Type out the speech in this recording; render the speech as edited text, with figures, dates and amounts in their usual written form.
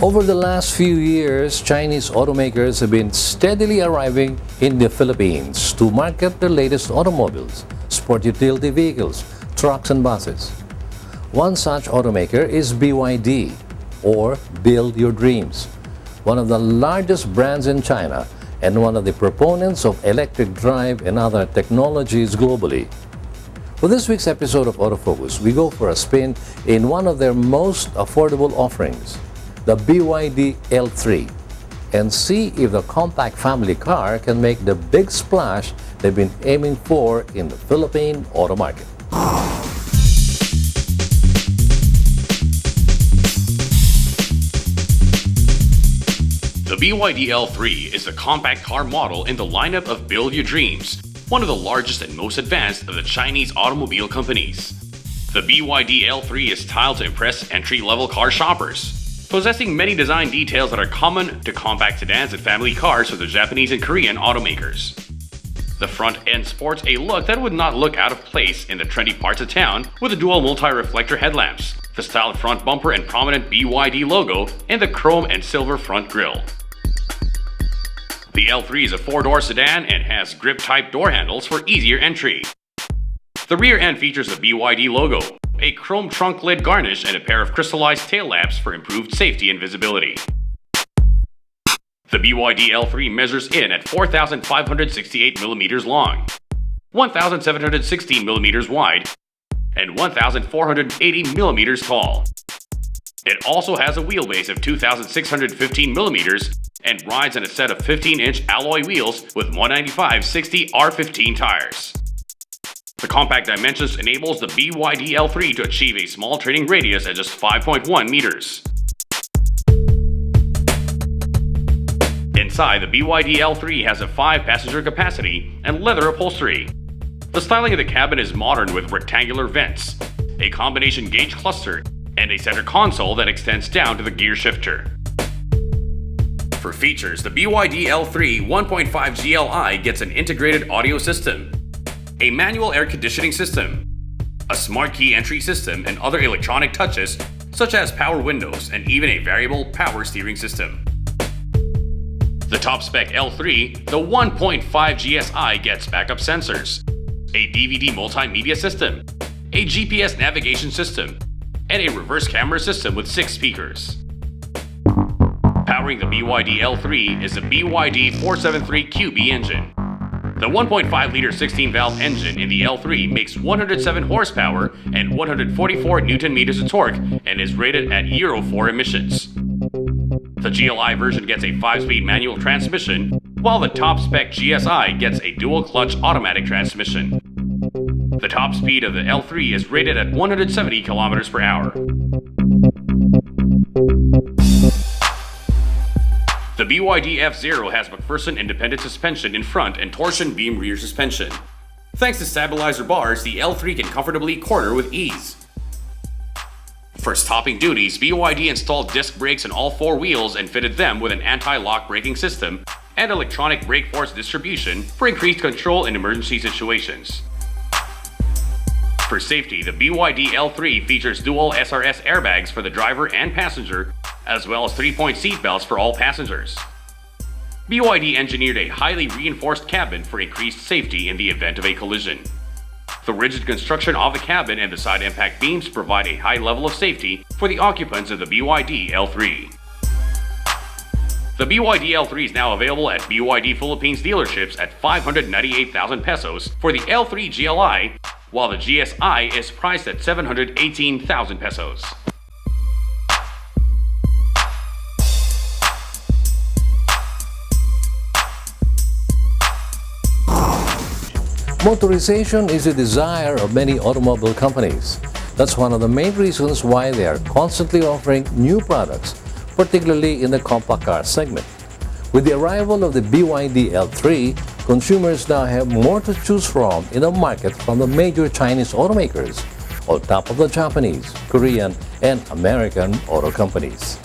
Over the last few years, Chinese automakers have been steadily arriving in the Philippines to market their latest automobiles, sport utility vehicles, trucks and buses. One such automaker is BYD, or Build Your Dreams, one of the largest brands in China and one of the proponents of electric drive and other technologies globally. For this week's episode of Autofocus, we go for a spin in one of their most affordable offerings, the BYD L3, and see if the compact family car can make the big splash they've been aiming for in the Philippine auto market. The BYD L3 is the compact car model in the lineup of Build Your Dreams, one of the largest and most advanced of the Chinese automobile companies. The BYD L3 is styled to impress entry-level car shoppers, possessing many design details that are common to compact sedans and family cars for the Japanese and Korean automakers. The front end sports a look that would not look out of place in the trendy parts of town, with the dual multi-reflector headlamps, the styled front bumper and prominent BYD logo, and the chrome and silver front grille. The L3 is a four-door sedan and has grip-type door handles for easier entry. The rear end features the BYD logo, a chrome trunk lid garnish, and a pair of crystallized tail lamps for improved safety and visibility. The BYD L3 measures in at 4,568mm long, 1,716mm wide, and 1,480mm tall. It also has a wheelbase of 2,615mm and rides on a set of 15-inch alloy wheels with 195/60 R15 tires. The compact dimensions enables the BYD L3 to achieve a small turning radius at just 5.1 meters. Inside, the BYD L3 has a 5-passenger capacity and leather upholstery. The styling of the cabin is modern with rectangular vents, a combination gauge cluster, and a center console that extends down to the gear shifter. For features, the BYD L3 1.5 GLI gets an integrated audio system, a manual air conditioning system, a smart key entry system, and other electronic touches such as power windows and even a variable power steering system. The top-spec L3, the 1.5 GSI, gets backup sensors, a DVD multimedia system, a GPS navigation system, and a reverse camera system with 6 speakers. Powering the BYD L3 is the BYD 473QB engine. The 1.5-liter 16-valve engine in the L3 makes 107 horsepower and 144 Nm of torque and is rated at Euro 4 emissions. The GLI version gets a 5-speed manual transmission, while the top-spec GSI gets a dual-clutch automatic transmission. The top speed of the L3 is rated at 170 km per hour. The BYD F0 has McPherson independent suspension in front and torsion beam rear suspension. Thanks to stabilizer bars, the L3 can comfortably corner with ease. For stopping duties, BYD installed disc brakes on all 4 wheels and fitted them with an anti-lock braking system and electronic brake force distribution for increased control in emergency situations. For safety, the BYD L3 features dual SRS airbags for the driver and passenger, as well as 3-point seatbelts for all passengers. BYD engineered a highly reinforced cabin for increased safety in the event of a collision. The rigid construction of the cabin and the side impact beams provide a high level of safety for the occupants of the BYD L3. The BYD L3 is now available at BYD Philippines dealerships at 598,000 pesos for the L3 GLI, while the GSI is priced at 718,000 pesos. Motorization is a desire of many automobile companies. That's one of the main reasons why they are constantly offering new products, particularly in the compact car segment. With the arrival of the BYD L3, consumers now have more to choose from in the market from the major Chinese automakers, on top of the Japanese, Korean, and American auto companies.